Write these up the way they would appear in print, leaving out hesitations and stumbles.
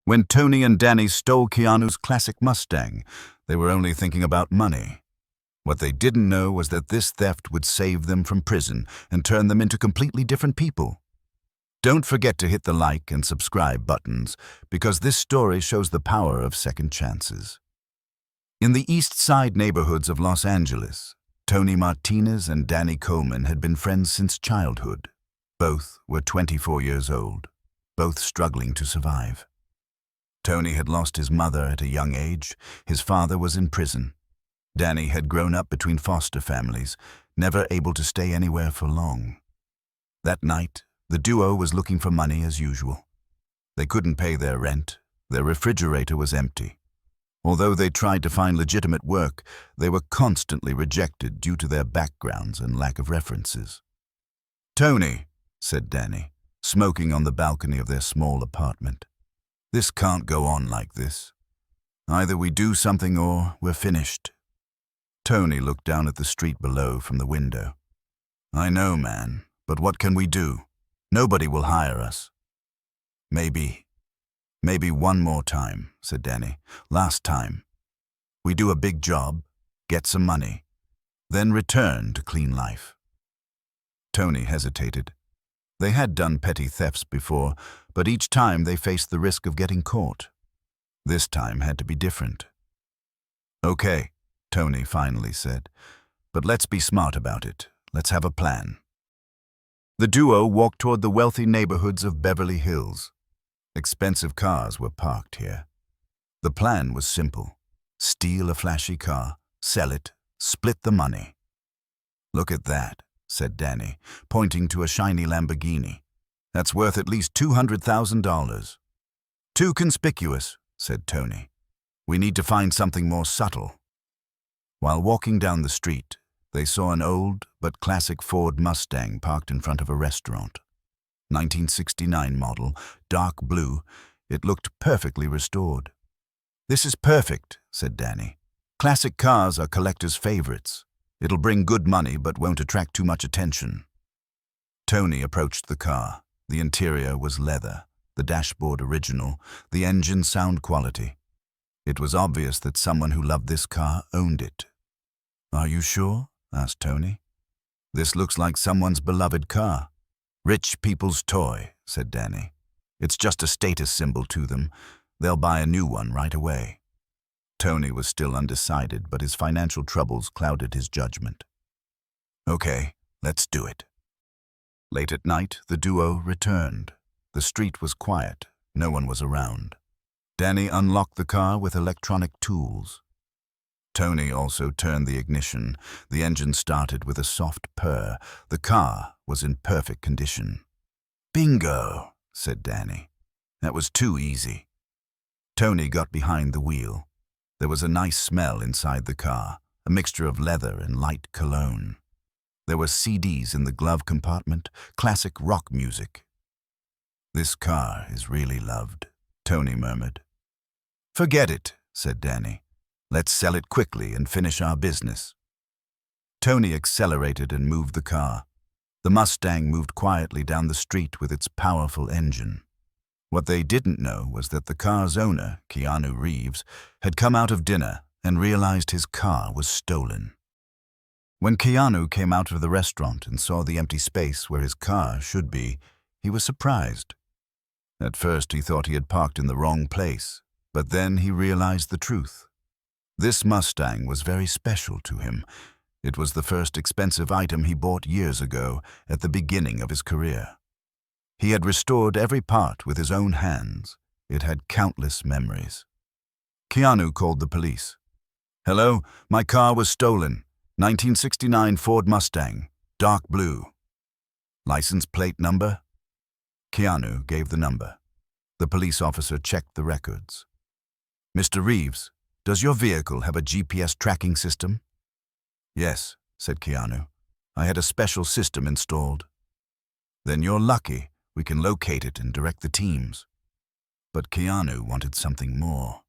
When Tony and Danny stole Keanu's classic Mustang, they were only thinking about money. What they didn't know was that this theft would save them from prison and turn them into completely different people. Don't forget to hit the like and subscribe buttons, because this story shows the power of second chances. In the East Side neighborhoods of Los Angeles, Tony Martinez and Danny Coleman had been friends since childhood. Both were 24 years old, both struggling to survive. Tony had lost his mother at a young age. His father was in prison. Danny had grown up between foster families, never able to stay anywhere for long. That night, the duo was looking for money as usual. They couldn't pay their rent. Their refrigerator was empty. Although they tried to find legitimate work, they were constantly rejected due to their backgrounds and lack of references. "Tony," said Danny, smoking on the balcony of their small apartment, "this can't go on like this. Either we do something or we're finished." Tony looked down at the street below from the window. "I know, man, but what can we do? Nobody will hire us." Maybe one more time," said Danny. "Last time. We do a big job, get some money, then return to clean life." Tony hesitated. They had done petty thefts before, but each time they faced the risk of getting caught. This time had to be different. "Okay," Tony finally said, "but let's be smart about it. Let's have a plan." The duo walked toward the wealthy neighborhoods of Beverly Hills. Expensive cars were parked here. The plan was simple: steal a flashy car, sell it, split the money. "Look at that," said Danny, pointing to a shiny Lamborghini. "That's worth at least $200,000. "Too conspicuous," said Tony. "We need to find something more subtle." While walking down the street, they saw an old but classic Ford Mustang parked in front of a restaurant. 1969 model, dark blue, it looked perfectly restored. "This is perfect," said Danny. "Classic cars are collectors' favorites. It'll bring good money but won't attract too much attention." Tony approached the car. The interior was leather, the dashboard original, the engine sound quality. It was obvious that someone who loved this car owned it. "Are you sure?" asked Tony. "This looks like someone's beloved car." "Rich people's toy," said Danny. "It's just a status symbol to them. They'll buy a new one right away." Tony was still undecided, but his financial troubles clouded his judgment. "Okay, let's do it." Late at night, the duo returned. The street was quiet. No one was around. Danny unlocked the car with electronic tools. Tony also turned the ignition. The engine started with a soft purr. The car was in perfect condition. "Bingo," said Danny. "That was too easy." Tony got behind the wheel. There was a nice smell inside the car, a mixture of leather and light cologne. There were CDs in the glove compartment, classic rock music. "This car is really loved," Tony murmured. "Forget it," said Danny. "Let's sell it quickly and finish our business." Tony accelerated and moved the car. The Mustang moved quietly down the street with its powerful engine. What they didn't know was that the car's owner, Keanu Reeves, had come out of dinner and realized his car was stolen. When Keanu came out of the restaurant and saw the empty space where his car should be, he was surprised. At first he thought he had parked in the wrong place, but then he realized the truth. This Mustang was very special to him. It was the first expensive item he bought years ago, at the beginning of his career. He had restored every part with his own hands. It had countless memories. Keanu called the police. "Hello, my car was stolen. 1969 Ford Mustang, dark blue. License plate number?" Keanu gave the number. The police officer checked the records. "Mr. Reeves, does your vehicle have a GPS tracking system?" "Yes," said Keanu. "I had a special system installed." "Then you're lucky. We can locate it and direct the teams." But Keanu wanted something more.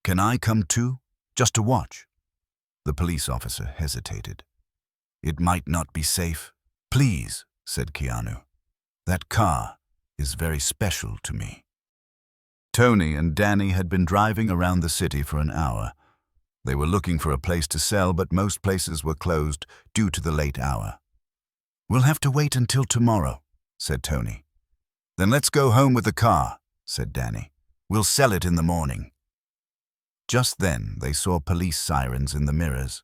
"Can I come too, just to watch?" The police officer hesitated. "It might not be safe." "Please," said Keanu. "That car is very special to me." Tony and Danny had been driving around the city for an hour. They were looking for a place to sell, but most places were closed due to the late hour. "We'll have to wait until tomorrow," said Tony. "Then let's go home with the car," said Danny. "We'll sell it in the morning." Just then, they saw police sirens in the mirrors.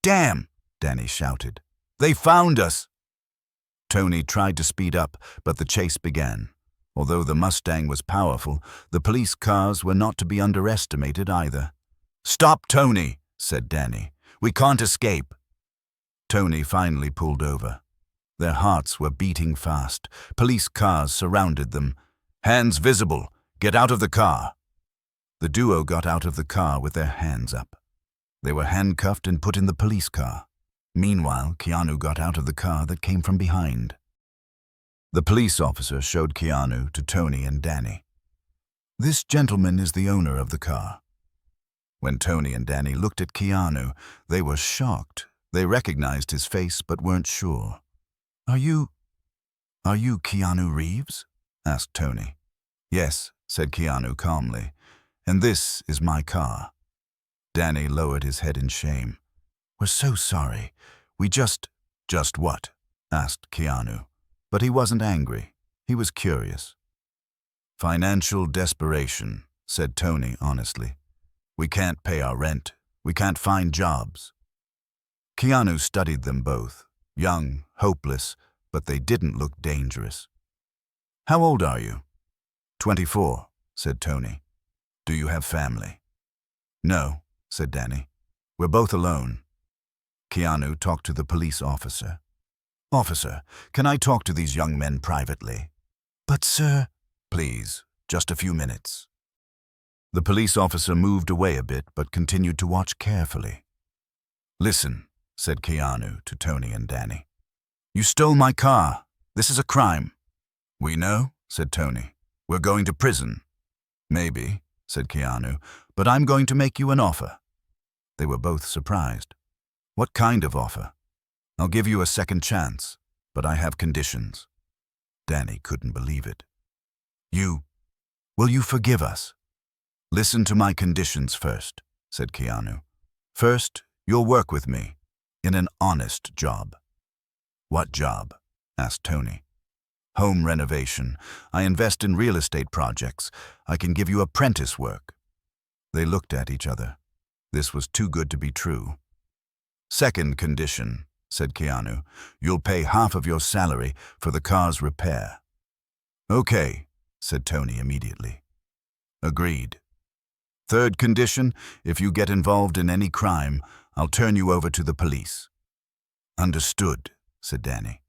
"Damn!" Danny shouted. "They found us!" Tony tried to speed up, but the chase began. Although the Mustang was powerful, the police cars were not to be underestimated either. "Stop, Tony," said Danny. "We can't escape." Tony finally pulled over. Their hearts were beating fast. Police cars surrounded them. "Hands visible. Get out of the car." The duo got out of the car with their hands up. They were handcuffed and put in the police car. Meanwhile, Keanu got out of the car that came from behind. The police officer showed Keanu to Tony and Danny. "This gentleman is the owner of the car." When Tony and Danny looked at Keanu, they were shocked. They recognized his face but weren't sure. Are you Keanu Reeves?" asked Tony. "Yes," said Keanu calmly. "And this is my car." Danny lowered his head in shame. "We're so sorry. We just what?" asked Keanu. But he wasn't angry. He was curious. "Financial desperation," said Tony honestly. "We can't pay our rent. We can't find jobs." Keanu studied them both. Young, hopeless, but they didn't look dangerous. "How old are you?" 24, said Tony. "Do you have family?" "No," said Danny. "We're both alone." Keanu talked to the police officer. "Officer, can I talk to these young men privately?" "But, sir—" "Please, just a few minutes." The police officer moved away a bit but continued to watch carefully. "Listen," said Keanu to Tony and Danny. "You stole my car. This is a crime." "We know," said Tony. "We're going to prison." "Maybe," said Keanu, "but I'm going to make you an offer." They were both surprised. "What kind of offer?" "I'll give you a second chance, but I have conditions." Danny couldn't believe it. Will you forgive us?" "Listen to my conditions first," said Keanu. "First, you'll work with me, in an honest job." "What job?" asked Tony. "Home renovation. I invest in real estate projects. I can give you apprentice work." They looked at each other. This was too good to be true. "Second condition," said Keanu. "You'll pay half of your salary for the car's repair." "Okay," said Tony immediately. "Agreed." "Third condition, if you get involved in any crime, I'll turn you over to the police." "Understood," said Danny.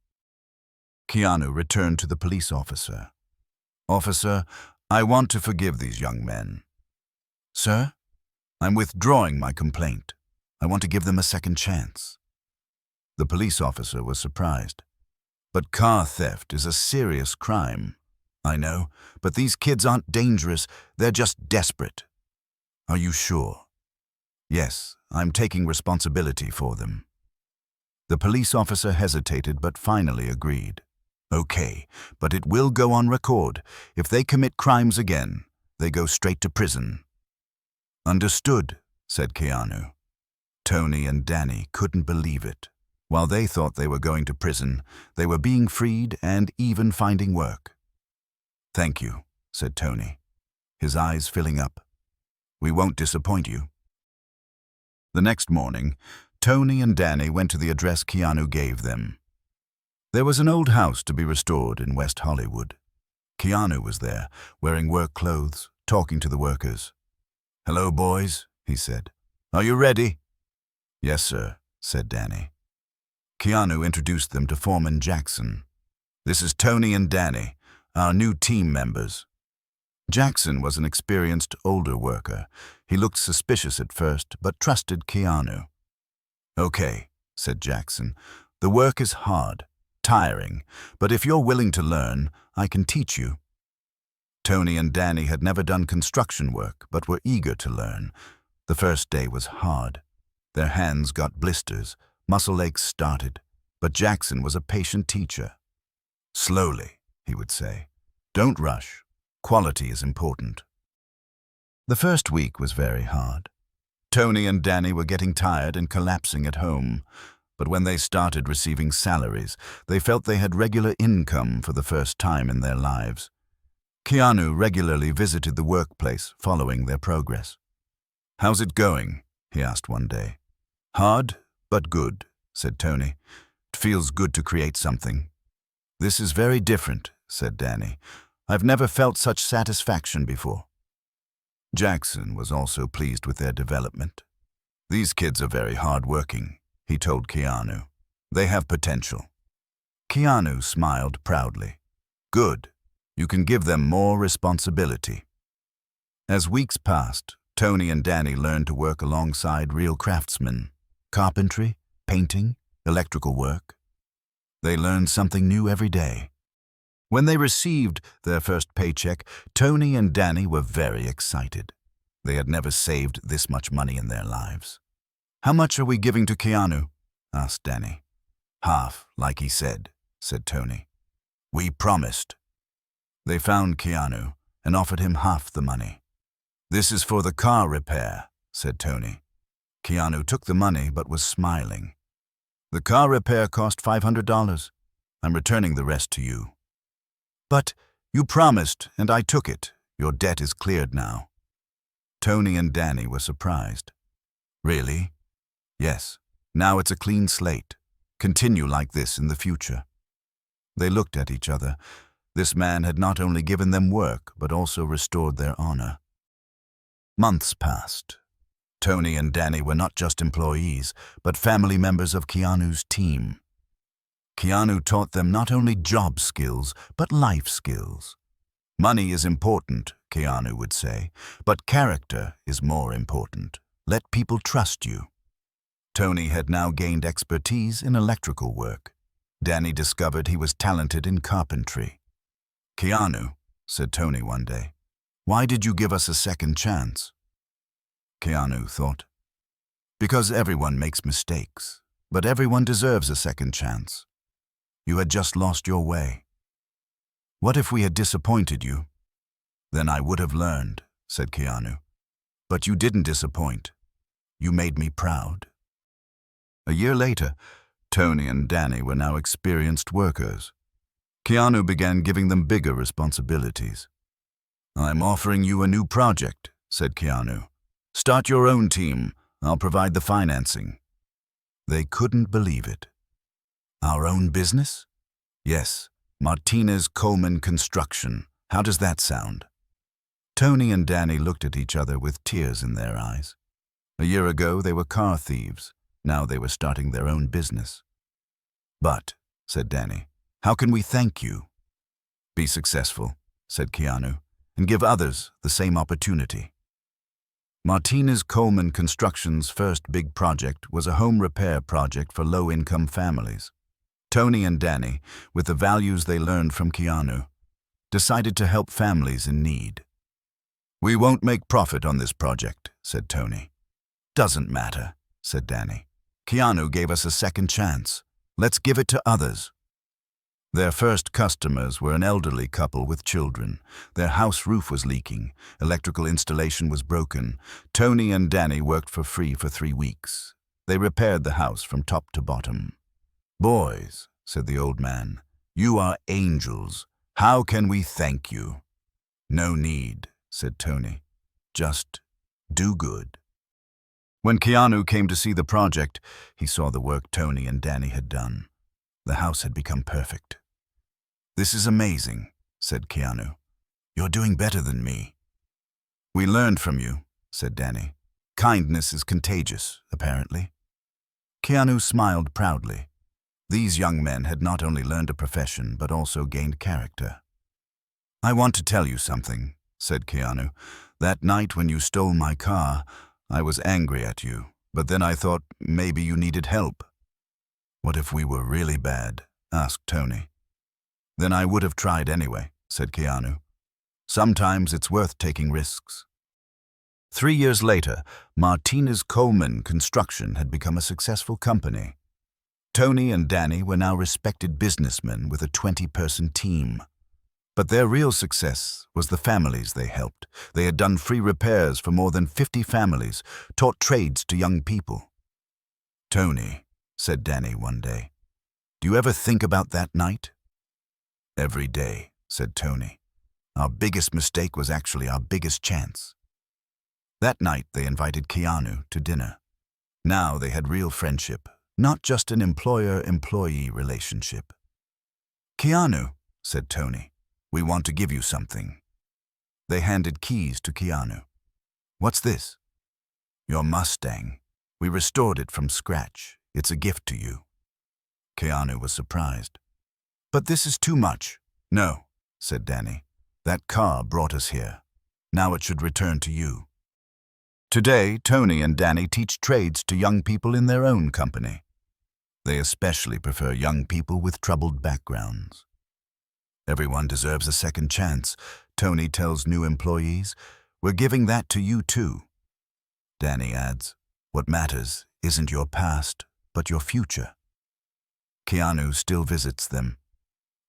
Keanu returned to the police officer. "Officer, I want to forgive these young men." "Sir?" "I'm withdrawing my complaint. I want to give them a second chance." The police officer was surprised. "But car theft is a serious crime." "I know, but these kids aren't dangerous. They're just desperate." "Are you sure?" "Yes, I'm taking responsibility for them." The police officer hesitated but finally agreed. "Okay, but it will go on record. If they commit crimes again, they go straight to prison." "Understood," said Keanu. Tony and Danny couldn't believe it. While they thought they were going to prison, they were being freed and even finding work. "Thank you," said Tony, his eyes filling up. "We won't disappoint you." The next morning, Tony and Danny went to the address Keanu gave them. There was an old house to be restored in West Hollywood. Keanu was there, wearing work clothes, talking to the workers. "Hello, boys," he said. "Are you ready?" "Yes, sir," said Danny. Keanu introduced them to Foreman Jackson. "This is Tony and Danny, our new team members." Jackson was an experienced older worker. He looked suspicious at first, but trusted Keanu. "Okay," said Jackson. "The work is hard, tiring, but if you're willing to learn, I can teach you." Tony and Danny had never done construction work, but were eager to learn. The first day was hard. Their hands got blisters, muscle aches started, but Jackson was a patient teacher. "Slowly," he would say. "Don't rush. Quality is important." The first week was very hard. Tony and Danny were getting tired and collapsing at home, but when they started receiving salaries, they felt they had regular income for the first time in their lives. Keanu regularly visited the workplace, following their progress. "How's it going?" he asked one day. "Hard, but good," said Tony. "It feels good to create something." "This is very different," said Danny. "I've never felt such satisfaction before." Jackson was also pleased with their development. "These kids are very hard-working," he told Keanu. "They have potential." Keanu smiled proudly. "Good. You can give them more responsibility." As weeks passed, Tony and Danny learned to work alongside real craftsmen: carpentry, painting, electrical work. They learned something new every day. When they received their first paycheck, Tony and Danny were very excited. They had never saved this much money in their lives. "How much are we giving to Keanu?" asked Danny. "Half, like he said Tony. "We promised." They found Keanu and offered him half the money. "This is for the car repair," said Tony. Keanu took the money but was smiling. "The car repair cost $500. I'm returning the rest to you." "But you promised, and I took it. Your debt is cleared now." Tony and Danny were surprised. "Really?" "Yes. Now it's a clean slate. Continue like this in the future." They looked at each other. This man had not only given them work, but also restored their honor. Months passed. Tony and Danny were not just employees, but family members of Keanu's team. Keanu taught them not only job skills, but life skills. "Money is important," Keanu would say, "but character is more important. Let people trust you." Tony had now gained expertise in electrical work. Danny discovered he was talented in carpentry. "Keanu," said Tony one day, "why did you give us a second chance?" Keanu thought, "Because everyone makes mistakes, but everyone deserves a second chance. You had just lost your way." "What if we had disappointed you?" "Then I would have learned," said Keanu. "But you didn't disappoint. You made me proud." A year later, Tony and Danny were now experienced workers. Keanu began giving them bigger responsibilities. "I'm offering you a new project," said Keanu. "Start your own team. I'll provide the financing." They couldn't believe it. "Our own business?" "Yes, Martinez Coleman Construction. How does that sound?" Tony and Danny looked at each other with tears in their eyes. A year ago, they were car thieves. Now they were starting their own business. "But," said Danny, "how can we thank you?" "Be successful," said Keanu, "and give others the same opportunity." Martinez Coleman Construction's first big project was a home repair project for low-income families. Tony and Danny, with the values they learned from Keanu, decided to help families in need. "We won't make profit on this project," said Tony. "Doesn't matter," said Danny. "Keanu gave us a second chance. Let's give it to others." Their first customers were an elderly couple with children. Their house roof was leaking. Electrical installation was broken. Tony and Danny worked for free for 3 weeks. They repaired the house from top to bottom. "Boys," said the old man, "you are angels. How can we thank you?" "No need," said Tony. "Just do good." When Keanu came to see the project, he saw the work Tony and Danny had done. The house had become perfect. "This is amazing," said Keanu. "You're doing better than me." "We learned from you," said Danny. "Kindness is contagious, apparently." Keanu smiled proudly. These young men had not only learned a profession, but also gained character. "I want to tell you something," said Keanu. "That night when you stole my car, I was angry at you, but then I thought maybe you needed help." "What if we were really bad?" asked Tony. "Then I would have tried anyway," said Keanu. "Sometimes it's worth taking risks." 3 years later, Martinez Coleman Construction had become a successful company. Tony and Danny were now respected businessmen with a 20-person team. But their real success was the families they helped. They had done free repairs for more than 50 families, taught trades to young people. "Tony," said Danny one day, "do you ever think about that night?" "Every day," said Tony. "Our biggest mistake was actually our biggest chance." That night they invited Keanu to dinner. Now they had real friendship, not just an employer-employee relationship. "Keanu," said Tony, "we want to give you something." They handed keys to Keanu. "What's this?" "Your Mustang. We restored it from scratch. It's a gift to you." Keanu was surprised. "But this is too much." "No," said Danny. "That car brought us here. Now it should return to you." Today, Tony and Danny teach trades to young people in their own company. They especially prefer young people with troubled backgrounds. "Everyone deserves a second chance," Tony tells new employees. "We're giving that to you too." Danny adds, "What matters isn't your past, but your future." Keanu still visits them.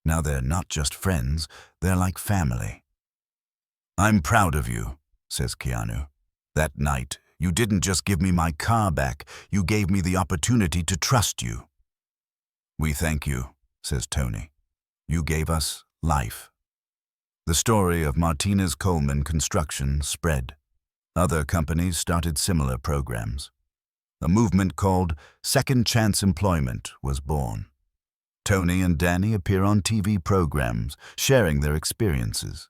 Now they're not just friends, they're like family. "I'm proud of you," says Keanu. "That night, you didn't just give me my car back, you gave me the opportunity to trust you." "We thank you," says Tony. "You gave us life." The story of Martinez Coleman Construction spread. Other companies started similar programs. A movement called Second Chance Employment was born. Tony and Danny appear on TV programs, sharing their experiences.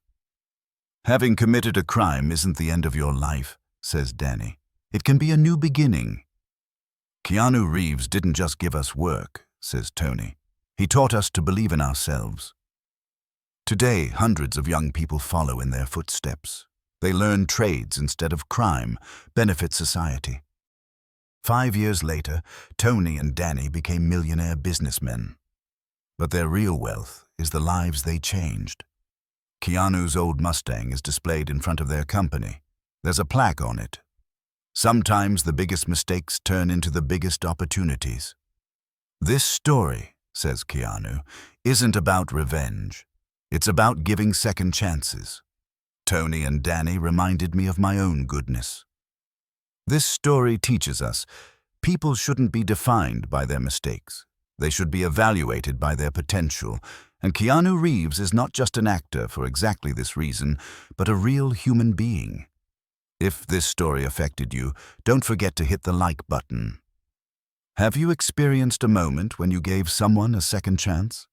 "Having committed a crime isn't the end of your life," says Danny. "It can be a new beginning." "Keanu Reeves didn't just give us work," says Tony. "He taught us to believe in ourselves." Today, hundreds of young people follow in their footsteps. They learn trades instead of crime, benefit society. 5 years later, Tony and Danny became millionaire businessmen. But their real wealth is the lives they changed. Keanu's old Mustang is displayed in front of their company. There's a plaque on it. "Sometimes the biggest mistakes turn into the biggest opportunities." This story, says Keanu, isn't about revenge. It's about giving second chances. Tony and Danny reminded me of my own goodness. This story teaches us people shouldn't be defined by their mistakes. They should be evaluated by their potential. And Keanu Reeves is not just an actor for exactly this reason, but a real human being. If this story affected you, don't forget to hit the like button. Have you experienced a moment when you gave someone a second chance?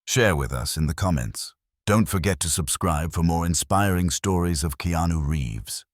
Share with us in the comments. Don't forget to subscribe for more inspiring stories of Keanu Reeves.